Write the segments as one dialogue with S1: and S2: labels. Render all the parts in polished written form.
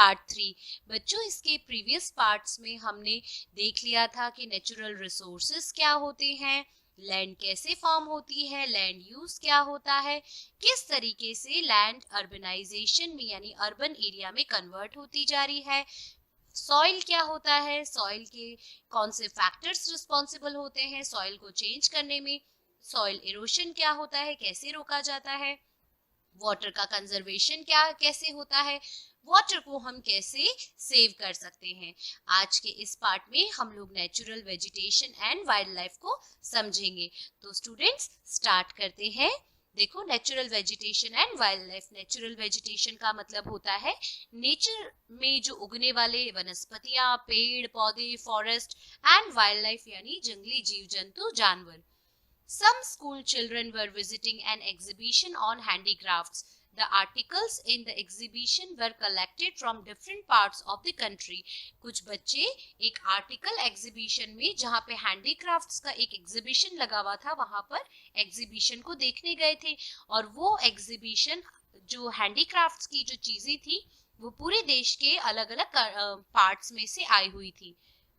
S1: Part 3। बच्चों, इसके previous parts में हमने देख लिया था कि नेचुरल रिसोर्सेस क्या होते हैं, लैंड कैसे फॉर्म होती है, लैंड यूज क्या होता है, किस तरीके से लैंड अर्बनाइजेशन में यानी अर्बन एरिया में कन्वर्ट होती जा रही है, सॉइल क्या होता है, सॉइल के कौन से फैक्टर्स रिस्पॉन्सिबल होते हैं सॉइल को चेंज करने में, सॉइल इरोशन क्या होता है, कैसे रोका जाता है, वाटर का कंजर्वेशन क्या कैसे होता है, वाटर को हम कैसे सेव कर सकते हैं। आज के इस पार्ट में हम लोग natural vegetation and wild life को समझेंगे। तो स्टूडेंट्स स्टार्ट करते हैं। देखो, natural vegetation and wild life. Natural vegetation का मतलब होता है नेचर में जो उगने वाले वनस्पतियां, पेड़ पौधे, फॉरेस्ट, एंड वाइल्ड लाइफ यानी जंगली जीव जंतु, जानवर। Some school children were visiting an exhibition on handicrafts. The articles in the exhibition were collected from different parts of the country. कुछ बच्चे एक आर्टिकल एग्जीबिशन में, जहाँ पे हैंडीक्राफ्ट्स का एक एग्जीबिशन लगा हुआ था, वहां पर एग्जीबिशन को देखने गए थे। और वो एग्जीबिशन, जो हैंडीक्राफ्ट्स की जो चीजें थी, वो पूरे देश के अलग अलग पार्ट्स में से आई हुई थी।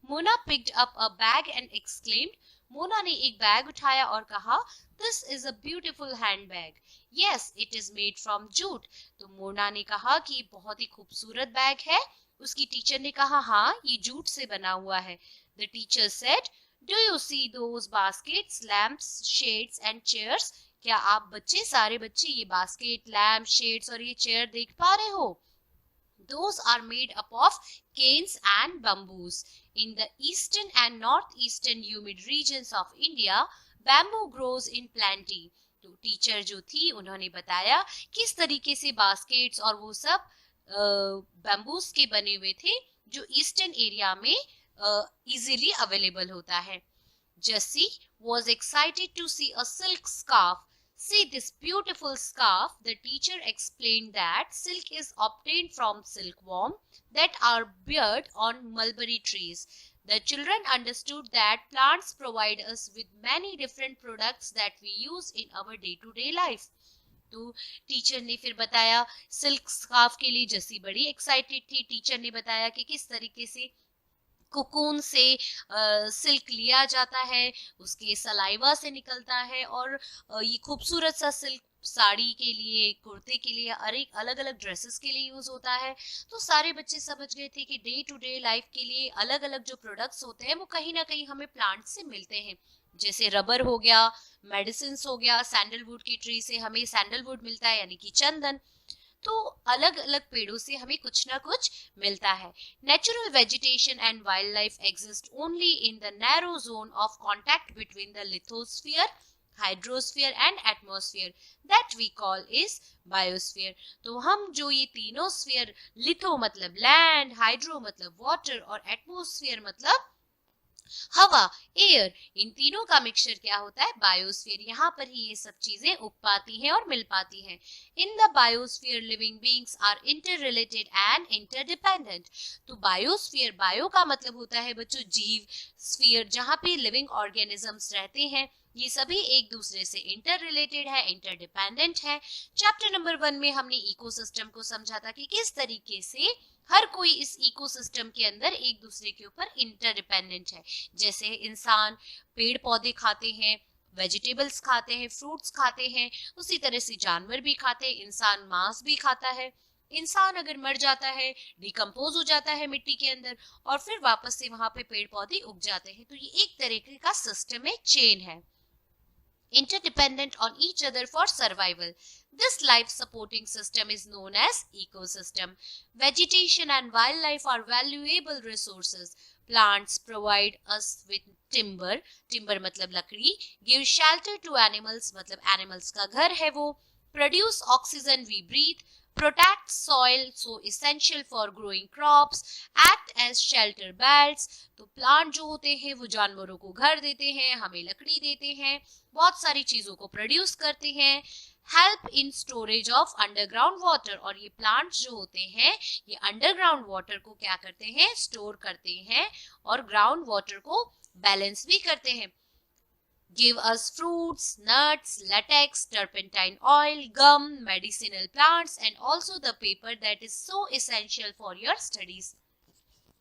S1: Mona picked up a bag and exclaimed, Mona ने एक बैग उठाया और कहा, this is a beautiful hand bag. Yes, it is made from jute. तो मोना ने कहा कि बहुत ही खूबसूरत बैग है। उसकी टीचर ने कहा, हाँ, ये जूट से बना हुआ है। The teacher said, do you see those baskets, lamps, shades and chairs? क्या आप बच्चे, सारे बच्चे, ये बास्केट, लैम्प, शेड्स और ये चेयर देख पा रहे हो? Those are made up of canes and bamboos. In the eastern and northeastern humid regions of India, bamboo grows in plenty. तो टीचर जो थी उन्होंने बताया किस तरीके से बास्केट्स और वो सब बैम्बूस के बने हुए थे, जो ईस्टर्न एरिया में इजीली अवेलेबल होता है। Jessie was excited to see a silk scarf. See this beautiful scarf. The teacher explained that silk is obtained from silkworm that are beard on mulberry trees. The children understood that plants provide us with many different products that we use in our day-to-day life. तो teacher ने फिर बताया, silk scarf के लिए जसी बड़ी excited थी। Teacher ने बताया कि किस तरीके से कोकून से सिल्क लिया जाता है, उसके सलाइवा से निकलता है, और ये खूबसूरत सा सिल्क साड़ी के लिए, कुर्ते के लिए, अलग अलग ड्रेसेस के लिए यूज होता है। तो सारे बच्चे समझ गए थे कि डे टू डे लाइफ के लिए अलग अलग जो प्रोडक्ट्स होते हैं वो कहीं ना कहीं हमें प्लांट से मिलते हैं। जैसे रबर हो गया, मेडिसिन हो गया, सैंडलवुड की ट्री से हमें सैंडलवुड मिलता है यानी कि चंदन। तो अलग अलग पेड़ों से हमें कुछ ना कुछ मिलता है। Natural vegetation and wildlife exist only in the narrow zone of contact between the lithosphere, hydrosphere and atmosphere, that we call is biosphere. तो हम जो ये तीनों स्फीयर, लिथो मतलब लैंड, हाइड्रो मतलब वाटर और एटमॉस्फेयर मतलब हवा, एयर, इन तीनों का मिक्सचर क्या होता है? बायोस्फीयर। यहाँ पर ही ये सब चीजें उग पाती हैं और मिल पाती हैं। In the biosphere living beings are interrelated and interdependent. तो बायोस्फीयर, बायो का मतलब होता है बच्चों जीव, स्फीयर जहाँ पे लिविंग ऑर्गेनिजम्स रहते हैं, ये सभी एक दूसरे से इंटर रिलेटेड है, इंटरडिपेंडेंट है। चैप्टर नंबर 1 में हमने इकोसिस्टम को समझा था कि किस तरीके से हर कोई इस इकोसिस्टम के अंदर एक दूसरे के ऊपर इंटरडिपेंडेंट है। जैसे इंसान पेड़ पौधे खाते हैं, वेजिटेबल्स खाते हैं, फ्रूट्स खाते हैं, उसी तरह से जानवर भी खाते हैं, इंसान मांस भी खाता है। इंसान अगर मर जाता है, डिकम्पोज हो जाता है मिट्टी के अंदर, और फिर वापस से वहां पे पेड़ पौधे उग जाते हैं। तो ये एक तरीके का सिस्टम है, चेन है, interdependent on each other for survival. This life supporting system is known as ecosystem. Vegetation and wildlife are valuable resources. Plants provide us with timber, timber मतलब लकड़ी, give shelter to animals मतलब animals का घर है वो, produce oxygen we breathe, protect soil so essential for growing crops, act as shelter belts। तो plant जो होते हैं वो जानवरों को घर देते हैं, हमें लकड़ी देते हैं, बहुत सारी चीजों को प्रोड्यूस करते हैं, help in storage of underground water. और ये प्लांट्स जो होते हैं ये अंडरग्राउंड वाटर को क्या करते हैं? स्टोर करते हैं और ग्राउंड वाटर को बैलेंस भी करते हैं। give us fruits, nuts, latex, turpentine oil, gum, medicinal plants and also the paper that is so essential for your studies.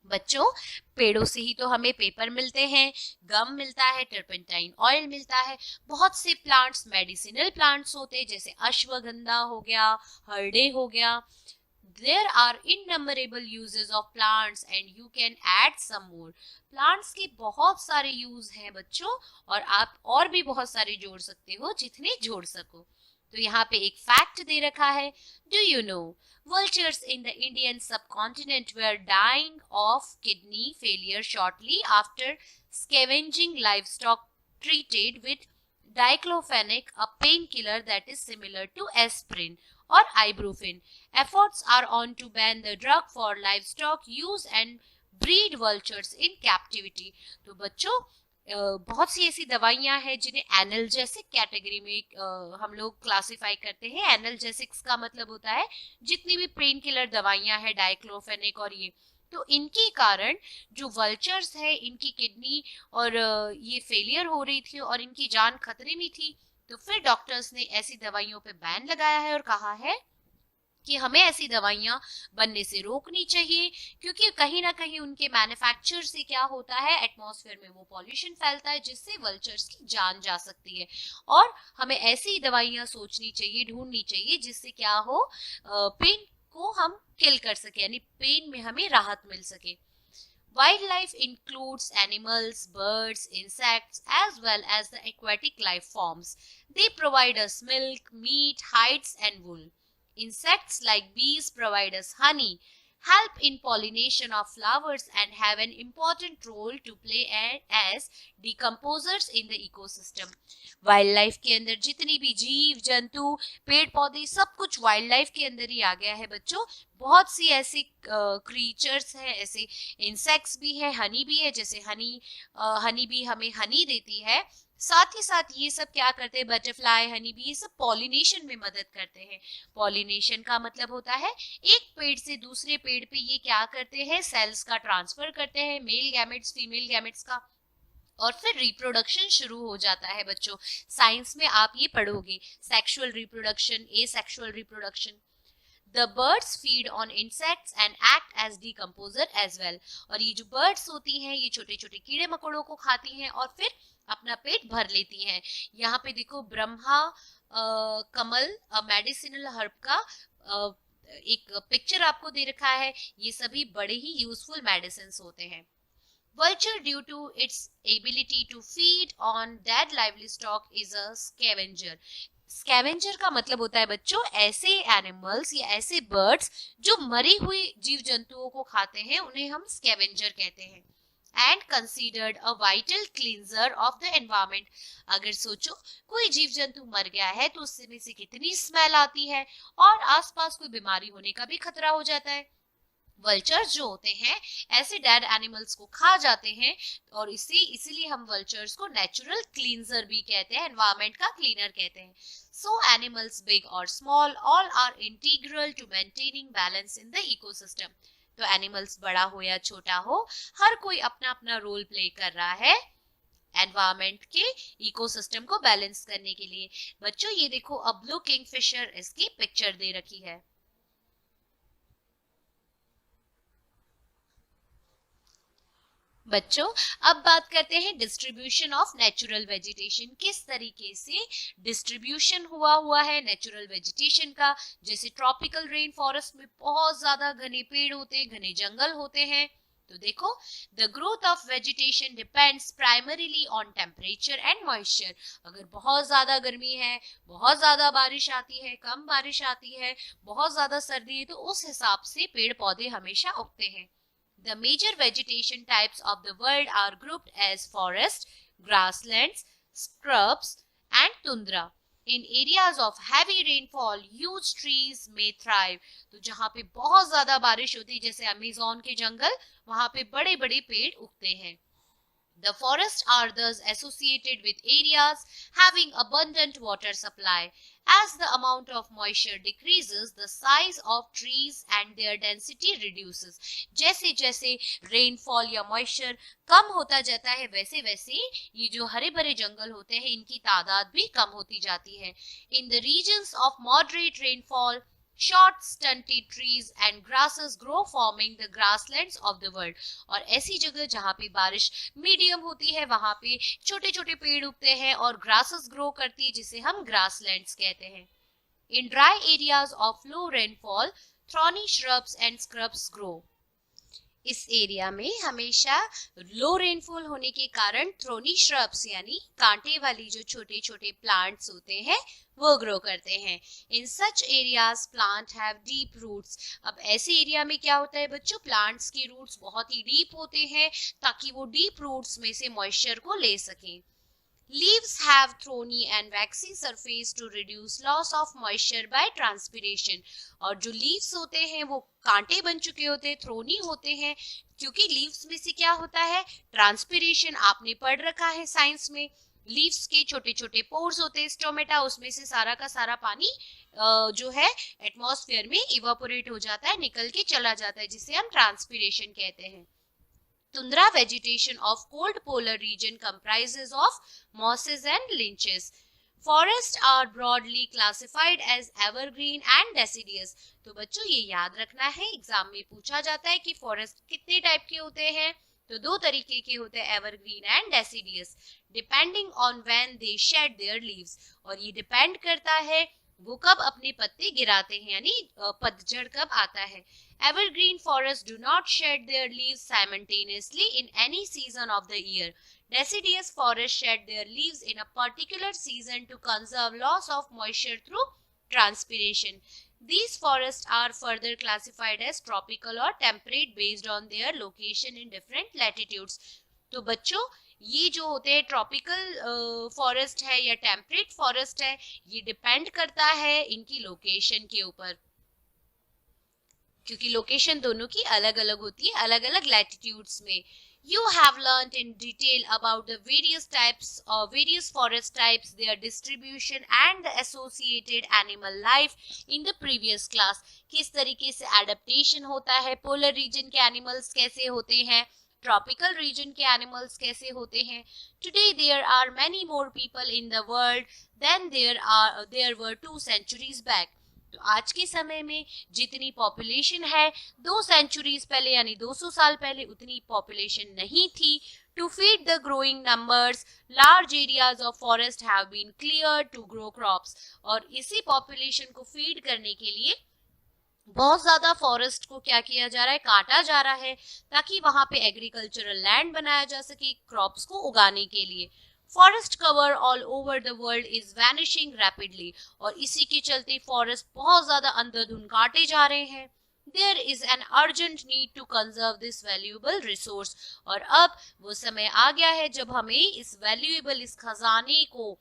S1: बच्चों, पेड़ों से ही तो हमें पेपर मिलते हैं, गम मिलता है, टर्पेंटाइन ऑयल मिलता है, बहुत से प्लांट्स मेडिसिनल प्लांट्स होते हैं जैसे अश्वगंधा हो गया, हरडे हो गया. There are innumerable uses of plants and you can add some more. Plants के बहुत सारे यूज हैं बच्चों और आप और भी बहुत सारे जोड़ सकते हो जितने जोड़ सको. तो यहाँ पे एक फैक्ट दे रखा है. Do you know vultures in the Indian subcontinent were dying of kidney failure shortly after scavenging livestock treated with diclofenac, a painkiller that is similar to aspirin or ibuprofen. Efforts are on to ban the drug for livestock use and breed vultures in captivity. तो बच्चों बहुत सी ऐसी दवाइयां हैं जिन्हें analgesic category में हम लोग क्लासिफाई करते हैं. एनाल्जेसिक्स का मतलब होता है जितनी भी पेन किलर दवाइयां हैं, डाइक्लोफेनिक और ये, तो इनके कारण जो वल्चर्स है इनकी किडनी और ये फेलियर हो रही थी और इनकी जान खतरे में थी. तो फिर डॉक्टर्स ने ऐसी दवाइयों पे बैन लगाया है और कहा है कि हमें ऐसी दवाइयां बनने से रोकनी चाहिए क्योंकि कहीं ना कहीं उनके मैन्युफैक्चर से क्या होता है, एटमॉस्फेयर में वो पॉल्यूशन फैलता है जिससे वल्चर्स की जान जा सकती है. और हमें ऐसी दवाइयां सोचनी चाहिए, ढूंढनी चाहिए जिससे क्या हो, पेन को हम किल कर सके, यानी पेन में हमें राहत मिल सके. Wildlife includes animals, birds, insects, as well as the aquatic life forms. They provide us milk, meat, hides, and wool. Insects like bees provide us honey, help in pollination of flowers, and have an important role to play as decomposers in the ecosystem. Wild life के अंदर जितनी भी जीव जंतु पेड़ पौधे सब कुछ वाइल्ड लाइफ के अंदर ही आ गया है बच्चों. बहुत सी ऐसी क्रीचर्स हैं, ऐसे इंसेक्ट्स भी है, हनी भी है, जैसे हनी भी हमें हनी देती है. साथ ही साथ ये सब क्या करते हैं, बटरफ्लाई, हनी भी, ये सब पॉलिनेशन में मदद करते हैं. पॉलिनेशन का मतलब होता है एक पेड़ से दूसरे पेड़ पे ये क्या करते हैं, सेल्स का ट्रांसफर करते हैं, मेल गैमेट्स फीमेल गैमेट्स का, और फिर रिप्रोडक्शन शुरू हो जाता है बच्चों. साइंस में आप ये पढ़ोगे, sexual reproduction, asexual reproduction. The birds feed on insects and act as decomposer as well. और ये जो birds होती हैं ये छोटे छोटे कीड़े मकोड़ों को खाती हैं और फिर अपना पेट भर लेती हैं. यहाँ पे देखो ब्रह्मा कमल मेडिसिनल हर्ब का एक पिक्चर आपको दे रखा है. ये सभी बड़े ही यूजफुल मेडिसिन होते हैं. Vulture, due to its ability to feed on dead livestock, is a scavenger. Scavenger का मतलब होता है बच्चों ऐसे एनिमल्स या ऐसे बर्ड्स जो मरे हुए जीव जंतुओं को खाते हैं, उन्हें हम स्कैवेंजर कहते हैं. And considered a vital cleanser of the environment. अगर सोचो कोई जीव जंतु मर गया है तो उसमें से कितनी स्मेल आती है और आसपास कोई बीमारी होने का भी खतरा हो जाता है. वल्चर्स जो होते हैं ऐसे डेड एनिमल्स को खा जाते हैं और इसीलिए हम वल्चर्स को नेचुरल क्लींजर भी कहते हैं, एनवायरनमेंट का क्लीनर कहते हैं. सो एनिमल्स बिग और small all are integral to maintaining balance in the ecosystem. तो एनिमल्स बड़ा हो या छोटा हो, हर कोई अपना अपना रोल प्ले कर रहा है एनवायरनमेंट के इकोसिस्टम को बैलेंस करने के लिए. बच्चों ये देखो, अब ब्लू किंगफिशर इसकी पिक्चर दे रखी है. बच्चों अब बात करते हैं डिस्ट्रीब्यूशन ऑफ नेचुरल वेजिटेशन. किस तरीके से डिस्ट्रीब्यूशन हुआ है नेचुरल वेजिटेशन का. जैसे ट्रॉपिकल रेन फॉरेस्ट में बहुत ज्यादा घने पेड़ होते हैं, घने जंगल होते हैं. तो देखो, the growth of vegetation depends primarily on temperature and moisture. अगर बहुत ज्यादा गर्मी है, बहुत ज्यादा बारिश आती है, कम बारिश आती है, बहुत ज्यादा सर्दी है, तो उस हिसाब से पेड़ पौधे हमेशा उगते हैं. The major vegetation types of the world are grouped as forest, grasslands, scrubs, and tundra. In areas of heavy rainfall, huge trees may thrive. तो जहाँ पे बहुत ज्यादा बारिश होती है, जैसे अमेज़न के जंगल, वहाँ पे बड़े बड़े पेड़ उगते हैं. The forests are thus associated with areas having abundant water supply. As the amount of moisture decreases, the size of trees and their density reduces. जैसे जैसे रेनफॉल या मॉइस्चर कम होता जाता है, वैसे वैसे ये जो हरे भरे जंगल होते हैं इनकी तादाद भी कम होती जाती है. In the regions of moderate rainfall, short stunted trees and grasses grow, forming the grasslands of the world. और ऐसी जगह जहाँ पे बारिश मीडियम होती है वहां पे छोटे छोटे पेड़ उगते हैं और ग्रासेस ग्रो करती है, जिसे हम ग्रासलैंड्स कहते हैं. In dry areas of low rainfall, thorny shrubs and scrubs grow. इस एरिया में हमेशा लो रेनफॉल होने के कारण थ्रोनी श्रब्स यानी कांटे वाली जो छोटे छोटे प्लांट्स होते हैं वो ग्रो करते हैं. In such areas plant have deep roots. अब ऐसे एरिया में क्या होता है बच्चों, प्लांट्स के रूट्स बहुत ही डीप होते हैं ताकि वो डीप रूट्स में से मॉइस्चर को ले सकें. Leaves have thorny and waxy surface to reduce loss of moisture by transpiration. और जो leaves होते हैं वो कांटे बन चुके होते हैं, थ्रोनी होते हैं, क्योंकि leaves में से क्या होता है, ट्रांसपिरेशन आपने पढ़ रखा है साइंस में. लीव्स के छोटे छोटे पोर्स होते हैं, स्टोमेटा, उसमें से सारा का सारा पानी जो है एटमॉस्फेयर में इवापोरेट हो जाता है, निकल के चला जाता है, जिसे हम ट्रांसपिरेशन कहते हैं. Tundra vegetation of cold polar region comprises of mosses and lynches. Forests are broadly classified as evergreen and deciduous. तो बच्चों ये याद रखना है, एग्जाम में पूछा जाता है कि फॉरेस्ट कितने टाइप के होते हैं. तो दो तरीके के होते हैं, evergreen and deciduous, depending on when they shade there leaves. और ये डिपेंड करता है वो कब अपने पत्ते गिराते हैं, यानी पतझड़ कब आता है. Evergreen forests do not shed their leaves simultaneously in any season of the year. Deciduous forests shed their leaves in a particular season to conserve loss of moisture through transpiration. These forests are further classified as tropical or temperate based on their location in different latitudes. तो बच्चों ये जो होते हैं tropical forest है या temperate forest है, ये डिपेंड करता है इनकी लोकेशन के ऊपर, क्योंकि लोकेशन दोनों की अलग अलग होती है, अलग अलग लैटिट्यूड्स में. You have learnt in detail about the various forest types, their distribution and the associated animal life in the previous class. किस तरीके से adaptation होता है, polar region के animals कैसे होते हैं, tropical region के animals कैसे होते हैं. Today there are many more people in the world than there were 2 centuries back. तो आज के समय में जितनी पॉपुलेशन है 2 सेंचुरीज पहले यानी 200 साल पहले उतनी पॉपुलेशन नहीं थी. To feed the growing numbers, large areas of forest have been cleared to grow crops. और इसी पॉपुलेशन को फीड करने के लिए बहुत ज्यादा फॉरेस्ट को क्या किया जा रहा है, काटा जा रहा है, ताकि वहां पे एग्रीकल्चरल लैंड बनाया जा सके क्रॉप्स को उगाने के लिए. Forest cover all over the world is vanishing rapidly. और इसी के चलते फॉरेस्ट बहुत ज्यादा अंधाधुंध काटे जा रहे हैं. There is an urgent need to conserve this valuable resource. और अब वो समय आ गया है जब हमें इस वैल्यूएबल, इस खजाने को,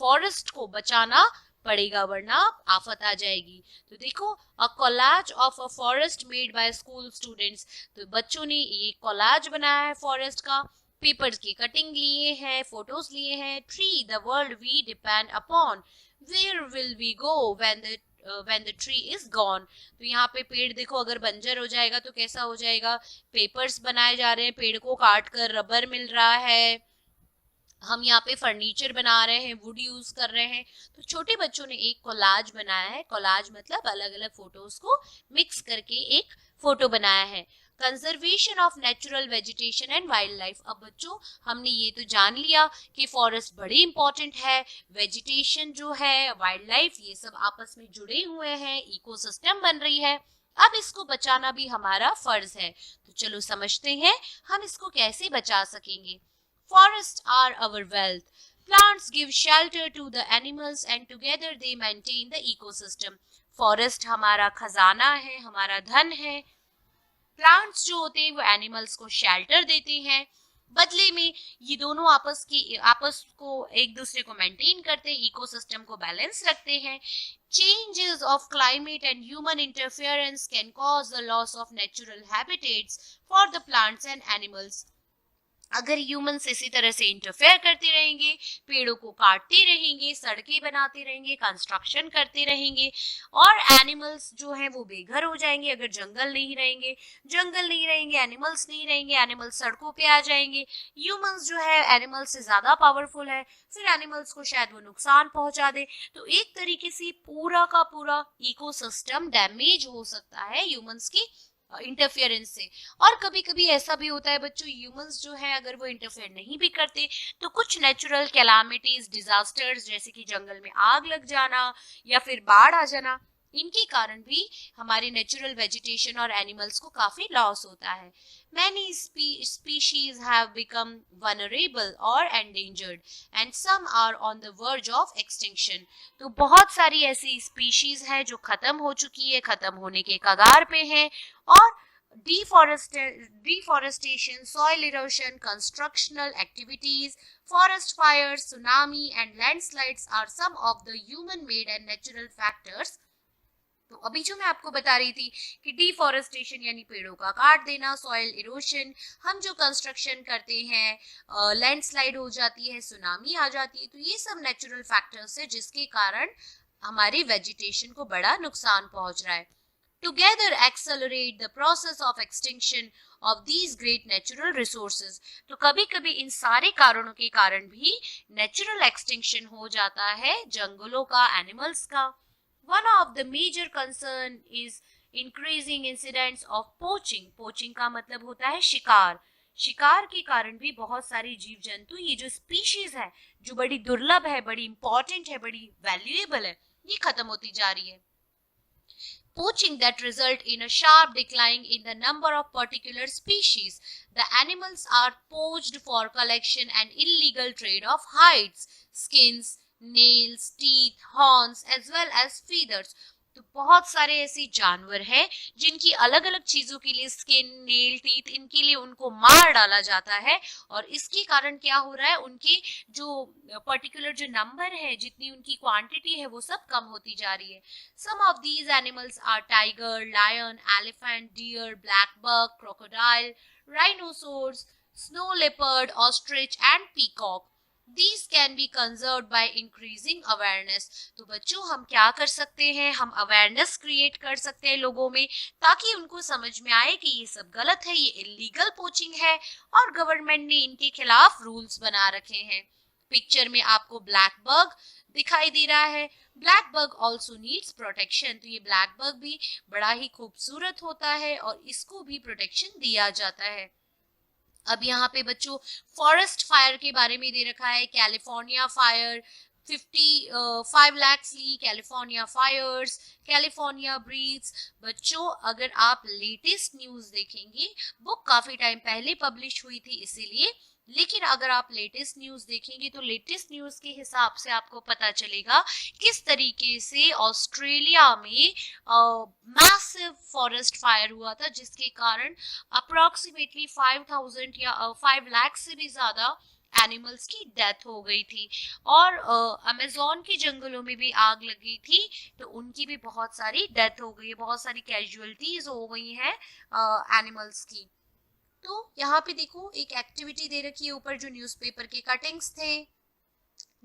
S1: फॉरेस्ट को बचाना पड़ेगा, वरना आफत आ जाएगी. तो देखो, अ collage of a forest made by school students. तो बच्चों ने ये कोलाज बनाया है फॉरेस्ट का, पेपर्स की कटिंग लिए हैं, फोटोज लिए हैं. Tree the world we depend upon, where will we go when the tree is gone. तो यहाँ पे पेड़ देखो अगर बंजर हो जाएगा तो कैसा हो जाएगा, पेपर्स बनाए जा रहे हैं, पेड़ को काट कर रबर मिल रहा है, हम यहाँ पे फर्नीचर बना रहे हैं, वुड यूज कर रहे हैं. तो छोटे बच्चों ने एक कोलाज बनाया है. कोलाज मतलब अलग अलग फोटोज को मिक्स करके एक फोटो बनाया है. Conservation of natural vegetation and wild life. अब बच्चों हमने ये तो जान लिया कि फॉरेस्ट बड़ी इंपॉर्टेंट है, वेजिटेशन जो है, वाइल्ड लाइफ, ये सब आपस में जुड़े हुए हैं, इकोसिस्टम बन रही है. अब इसको बचाना भी हमारा फर्ज है. तो चलो समझते हैं हम इसको कैसे बचा सकेंगे. Forests are our wealth. Plants give shelter to the animals and together they maintain the ecosystem. Forest हमारा खजाना है, हमारा धन है. प्लांट्स जो होते हैं वो एनिमल्स को शेल्टर देते हैं, बदले में ये दोनों आपस को एक दूसरे को मेंटेन करते हैं, इकोसिस्टम को बैलेंस रखते हैं. Changes of climate and human interference can cause the loss of natural habitats for the plants and animals. अगर ह्यूमंस इसी तरह से इंटरफेयर करते रहेंगे, पेड़ों को काटते रहेंगे, सड़कें बनाते रहेंगे, कंस्ट्रक्शन करते रहेंगे, और एनिमल्स जो हैं वो बेघर हो जाएंगे। अगर जंगल नहीं रहेंगे, एनिमल्स नहीं रहेंगे, एनिमल्स सड़कों पे आ जाएंगे। ह्यूमंस जो है एनिमल्स से ज्यादा पावरफुल है, फिर एनिमल्स को शायद वो नुकसान पहुंचा दे। तो एक तरीके से पूरा का पूरा इकोसिस्टम डैमेज हो सकता है ह्यूमंस की इंटरफेरेंस से। और कभी कभी ऐसा भी होता है बच्चों, ह्यूमंस जो है अगर वो इंटरफेयर नहीं भी करते तो कुछ नेचुरल कैलामिटीज, डिजास्टर्स, जैसे कि जंगल में आग लग जाना या फिर बाढ़ आ जाना, इनके कारण भी हमारे नेचुरल वेजिटेशन और एनिमल्स को काफी लॉस होता है। Many species have become vulnerable or endangered and some are on the verge of extinction। तो बहुत सारी ऐसी स्पीशीज है जो खत्म हो चुकी है, खत्म होने के कगार पे है। और deforestation, soil erosion, constructional activities, forest fires, tsunami and landslides are some of the human made and natural factors। तो अभी जो मैं आपको बता रही थी कि डिफॉरेस्टेशन यानी पेड़ों का काट देना, सॉइल इरोशन, हम जो कंस्ट्रक्शन करते हैं, लैंडस्लाइड हो जाती है, सुनामी आ जाती है, तो ये सब नेचुरल फैक्टर्स है जिसके कारण हमारी वेजिटेशन को बड़ा नुकसान पहुंच रहा है। Together accelerate the process of extinction of these great natural resources. तो कभी कभी इन सारे कारणों के कारण भी नेचुरल एक्सटिंक्शन हो जाता है जंगलों का, एनिमल्स का। One of the major concern is increasing incidents of poaching। Poaching का मतलब होता है शिकार। शिकार के कारण भी बहुत सारे जीव जंतु, ये जो स्पीशीज है जो बड़ी दुर्लभ है, बड़ी इंपॉर्टेंट है, बड़ी वैल्यूएबल है, ये खत्म होती जा रही है। Poaching that result in a sharp decline in the number of particular species. The animals are poached for collection and illegal trade of hides, skins, nails, teeth, horns as well as feathers। तो बहुत सारे ऐसे जानवर हैं जिनकी अलग अलग चीजों के लिए, स्किन, नेल, टीथ, इनके लिए उनको मार डाला जाता है। और इसके कारण क्या हो रहा है, उनकी जो पर्टिकुलर जो नंबर है, जितनी उनकी क्वांटिटी है, वो सब कम होती जा रही है। Some of these animals are tiger, lion, elephant, deer, black buck, crocodile, rhinoceros, snow leopard, ostrich and peacock. These can be conserved by increasing awareness। तो बच्चों हम क्या कर सकते हैं, हम अवेयरनेस क्रिएट कर सकते हैं लोगों में, ताकि उनको समझ में आए कि ये सब गलत है, ये इलीगल पोचिंग है और गवर्नमेंट ने इनके खिलाफ रूल्स बना रखे हैं। पिक्चर में आपको ब्लैक बग दिखाई दे रहा है। Black bug also needs protection. तो ये ब्लैक बग भी बड़ा ही खूबसूरत होता है और इसको भी प्रोटेक्शन दिया जाता है। अब यहाँ पे बच्चों फॉरेस्ट फायर के बारे में दे रखा है। कैलिफोर्निया फायर, 55 लाख ली कैलिफोर्निया फायर्स, कैलिफोर्निया ब्रीड्स। बच्चों अगर आप लेटेस्ट न्यूज देखेंगे, बुक काफी टाइम पहले पब्लिश हुई थी इसीलिए, लेकिन अगर आप लेटेस्ट न्यूज देखेंगे तो लेटेस्ट न्यूज के हिसाब से आपको पता चलेगा किस तरीके से ऑस्ट्रेलिया में मैसिव फॉरेस्ट फायर हुआ था, जिसके कारण अप्रोक्सीमेटली 5000 या 5 लाख से भी ज्यादा एनिमल्स की डेथ हो गई थी। और अमेज़न के जंगलों में भी आग लगी थी, तो उनकी भी बहुत सारी डेथ हो गई है, बहुत सारी कैजुअलिटीज हो गई हैं एनिमल्स की। तो यहाँ पे देखो एक एक्टिविटी दे रखी है ऊपर, जो न्यूज़पेपर के कटिंग्स थे।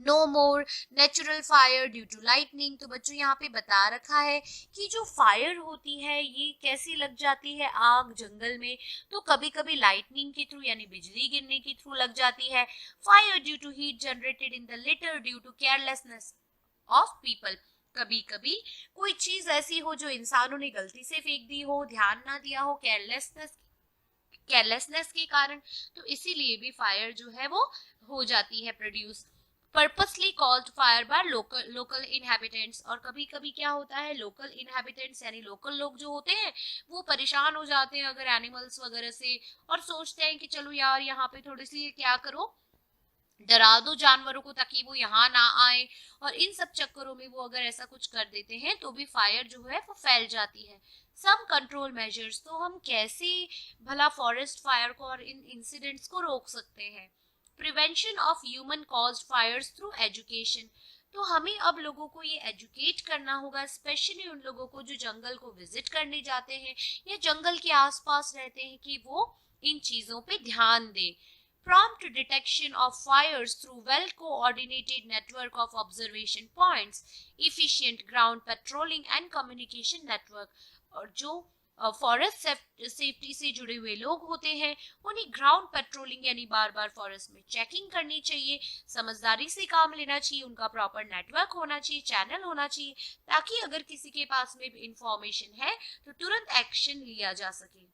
S1: No more natural fire due to lightning. तो बच्चों यहाँ पे बता रखा है कि जो फायर होती है ये कैसी लग जाती है, आग जंगल में, तो कभी कभी लाइटनिंग के थ्रू यानी बिजली गिरने के थ्रू लग जाती है। Fire due to heat generated in the litter due to carelessness of people. कभी कभी कोई चीज ऐसी हो जो इंसानों ने गलती से फेंक दी हो, ध्यान ना दिया हो, केयरलेसनेस के कारण, तो इसीलिए भी फायर जो है वो हो जाती है produce. Purposely called fire by local inhabitants. और कभी कभी क्या होता है, लोकल इनहैबिटेंट्स यानी लोकल लोग जो होते हैं वो परेशान हो जाते हैं अगर एनिमल्स वगैरह से, और सोचते हैं कि चलो यार यहाँ पे थोड़ी सी क्या करो, डरा दो जानवरों को ताकि वो यहाँ ना आए। और इन सब चक्करों में वो अगर ऐसा कुछ कर देते हैं तो भी फायर जो है वो फैल जाती है। Some control measures. तो हम कैसे भला फॉरेस्ट फायर को और इन इंसिडेंट्स को रोक सकते हैं। Prevention of human caused fires through education. तो हमें अब लोगों को ये एजुकेट करना होगा, स्पेशली उन लोगों को जो जंगल को विजिट करने जाते हैं या जंगल के आसपास रहते हैं, कि वो इन चीजों पे ध्यान दें। prompt detection of fires through well-coordinated network of observation points, efficient ground patrolling and communication network। और जो फॉरेस्ट सेफ्टी से जुड़े हुए लोग होते हैं उन्हें ग्राउंड पेट्रोलिंग यानी बार बार फॉरेस्ट में चेकिंग करनी चाहिए, समझदारी से काम लेना चाहिए, उनका प्रॉपर नेटवर्क होना चाहिए, चैनल होना चाहिए, ताकि अगर किसी के पास में इंफॉर्मेशन है तो तुरंत एक्शन लिया जा सके।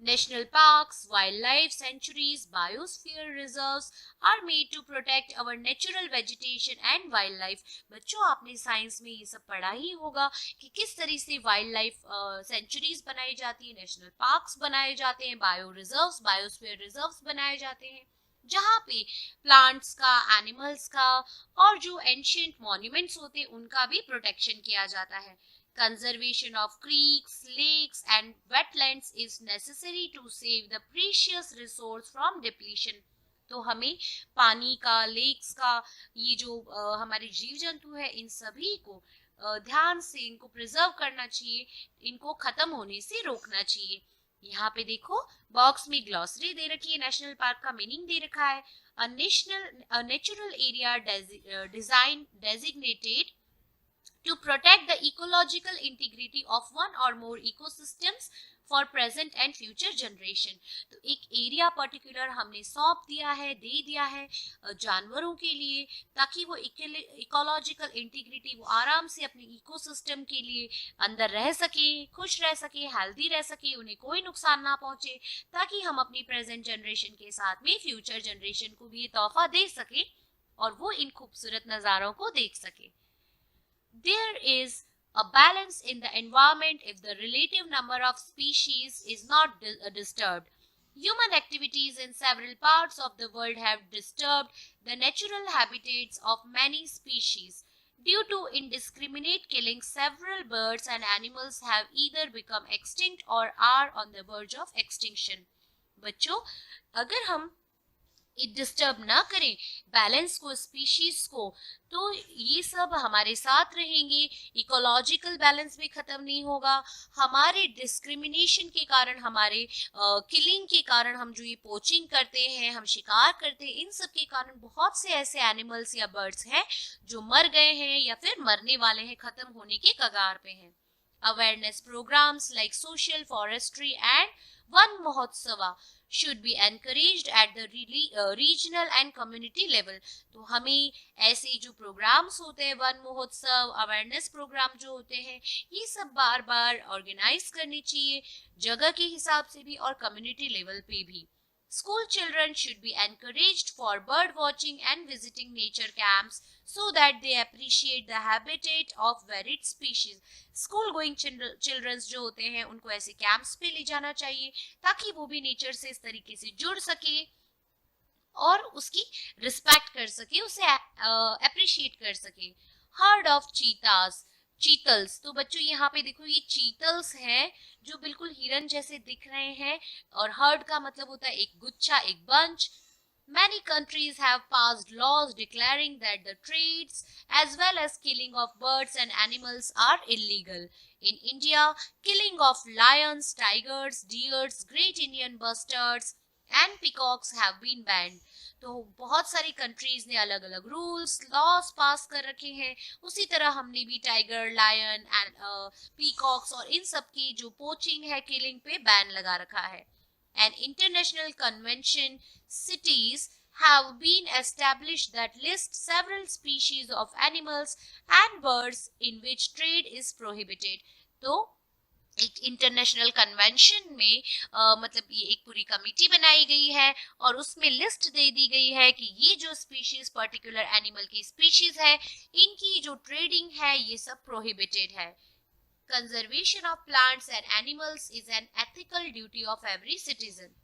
S1: National parks, wildlife sanctuaries, biosphere reserves are made to protect our natural vegetation and wildlife। बच्चों आपने साइंस में ये सब पढ़ा ही होगा कि किस तरह से वाइल्ड लाइफ सेंचुरीज बनाई जाती है, नेशनल पार्क्स बनाए जाते हैं, बायो रिजर्व्स, बायोस्फीयर रिजर्व्स बनाए जाते हैं, जहाँ पे प्लांट्स का, एनिमल्स का और जो एंशिएंट मॉन्यूमेंट्स होते हैं उनका भी प्रोटेक्शन किया जाता है। Conservation of creeks, lakes and wetlands is necessary to save the precious resource from depletion। तो हमें पानी का, लेक्स का, ये जो हमारे जीव जंतु है इन सभी को ध्यान से इनको प्रिजर्व करना चाहिए, इनको खत्म होने से रोकना चाहिए। यहाँ पे देखो बॉक्स में ग्लॉसरी दे रखी है, नेशनल पार्क का मीनिंग दे रखा है। a natural area design designated to protect the ecological integrity of one or more ecosystems for present and future generation। तो एक एरिया पर्टिकुलर हमने सौंप दिया है, दे दिया है जानवरों के लिए, ताकि वो इकोलॉजिकल इंटीग्रिटी, वो आराम से अपने इकोसिस्टम के लिए अंदर रह सके, खुश रह सके, हेल्दी रह सके, उन्हें कोई नुकसान ना पहुंचे, ताकि हम अपनी प्रेजेंट जनरेशन के साथ में फ्यूचर जनरेशन को भी ये तोहफा दे सके और वो इन खूबसूरत नज़ारों को देख सके। There is a balance in the environment if the relative number of species is not disturbed। Human activities in several parts of the world have disturbed the natural habitats of many species। Due to indiscriminate killing, several birds and animals have either become extinct or are on the verge of extinction। बच्चों अगर हम disturb ना करें balance को, species को, तो ये सब हमारे साथ रहेंगे, इकोलॉजिकल बैलेंस भी खत्म नहीं होगा। हमारे डिस्क्रिमिनेशन के कारण, हमारे किलिंग के कारण, हम जो ये पोचिंग करते हैं, हम शिकार करते हैं, इन सब के कारण बहुत से ऐसे एनिमल्स या बर्ड्स हैं जो मर गए हैं या फिर मरने वाले हैं, खत्म होने के कगार पे हैं। Awareness programmes like social forestry and Van Mahotsav should be encouraged at the regional and community level। तो हमें ऐसे जो प्रोग्राम्स होते हैं, वन महोत्सव, अवेयरनेस प्रोग्राम जो होते हैं, ये सब बार बार ऑर्गेनाइज करनी चाहिए, जगह के हिसाब से भी और कम्युनिटी लेवल पे भी। School children should be encouraged for bird watching and visiting nature camps so that they appreciate the habitat of varied species। School going childrens जो होते हैं उनको ऐसे कैंप्स पे ले जाना चाहिए ताकि वो भी नेचर से इस तरीके से जुड़ सके और उसकी रिस्पेक्ट कर सके, उसे अप्रिशिएट कर सके। हर्ड ऑफ चीतल्स, तो बच्चों यहाँ पे देखो ये चीतल्स हैं जो बिल्कुल हिरन जैसे दिख रहे हैं, और हर्ड का मतलब होता है एक गुच्छा, एक bunch. Many countries have passed laws declaring that the trades as well as killing of birds and animals are illegal। In India, killing of lions, tigers, deers, great Indian bustards and peacocks have been banned। तो बहुत सारी countries ने अलग अलग rules, laws पास कर रखे हैं, उसी तरह हमने भी टाइगर, लायन एंड पीकॉक्स और इन सब की जो पोचिंग है, किलिंग पे बैन लगा रखा है। An international convention cities have been established that list several species of animals and birds in which trade is prohibited। तो एक इंटरनेशनल कन्वेंशन में मतलब ये एक पूरी कमेटी बनाई गई है और उसमें लिस्ट दे दी गई है कि ये जो स्पीशीज, पर्टिकुलर एनिमल की स्पीशीज है, इनकी जो ट्रेडिंग है ये सब प्रोहिबिटेड है। Conservation of plants and animals is an ethical duty of every citizen।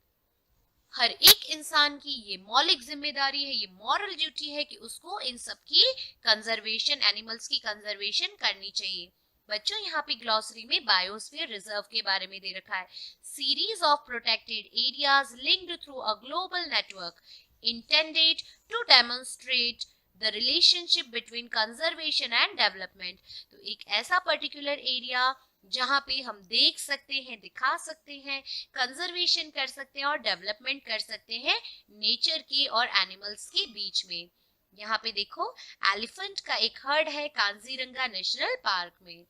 S1: हर एक इंसान की ये मौलिक जिम्मेदारी है, ये मॉरल ड्यूटी है कि उसको इन सब की कंजर्वेशन, एनिमल्स की कंजर्वेशन करनी चाहिए। बच्चों यहाँ पे ग्लॉसरी में बायोस्फीयर रिजर्व के बारे में दे रखा है। Series of protected areas linked through a global network intended to demonstrate the relationship between conservation and development। तो एक ऐसा पर्टिकुलर एरिया जहाँ पे हम देख सकते हैं, दिखा सकते हैं, कंजर्वेशन कर सकते हैं और डेवलपमेंट कर सकते हैं नेचर के और एनिमल्स के बीच में। यहाँ पे देखो, एलिफेंट का एक हर्ड है कांजीरंगा नेशनल पार्क में।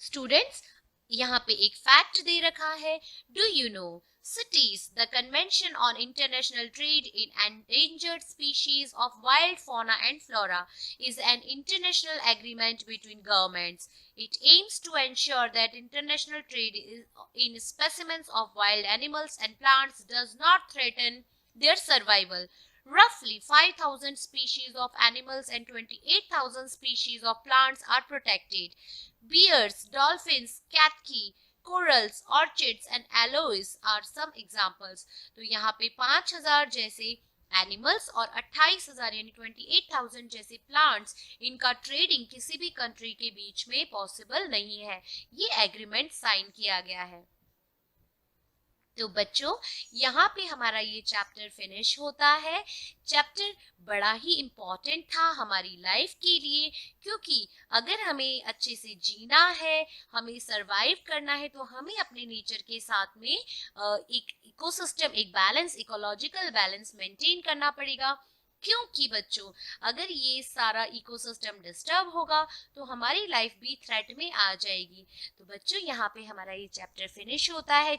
S1: स्टूडेंट्स, यहाँ पे एक फैक्ट दे रखा है, do you know cities the convention on international trade in endangered species of wild fauna and flora is an international agreement between governments. It aims to ensure that international trade in specimens of wild animals and plants does not threaten their survival. Roughly 5,000 species of animals and 28,000 species of plants are protected. Bears, dolphins, catki, corals, orchids and aloes are some examples. तो यहाँ पे 5,000 जैसे animals और 28,000 यानी 28,000 जैसे plants, इनका trading किसी भी कंट्री के बीच में पॉसिबल नहीं है। ये एग्रीमेंट साइन किया गया है। तो बच्चों, यहाँ पे हमारा ये चैप्टर फिनिश होता है। चैप्टर बड़ा ही इम्पोर्टेंट था हमारी लाइफ के लिए, क्योंकि अगर हमें अच्छे से जीना है, हमें सरवाइव करना है, तो हमें अपने नेचर के साथ में एक इकोसिस्टम, एक बैलेंस, इकोलॉजिकल बैलेंस मेंटेन करना पड़ेगा। क्योंकि बच्चों, अगर ये सारा इकोसिस्टम डिस्टर्ब होगा तो हमारी लाइफ भी थ्रेट में आ जाएगी। तो बच्चों, यहाँ पे हमारा ये चैप्टर फिनिश होता है।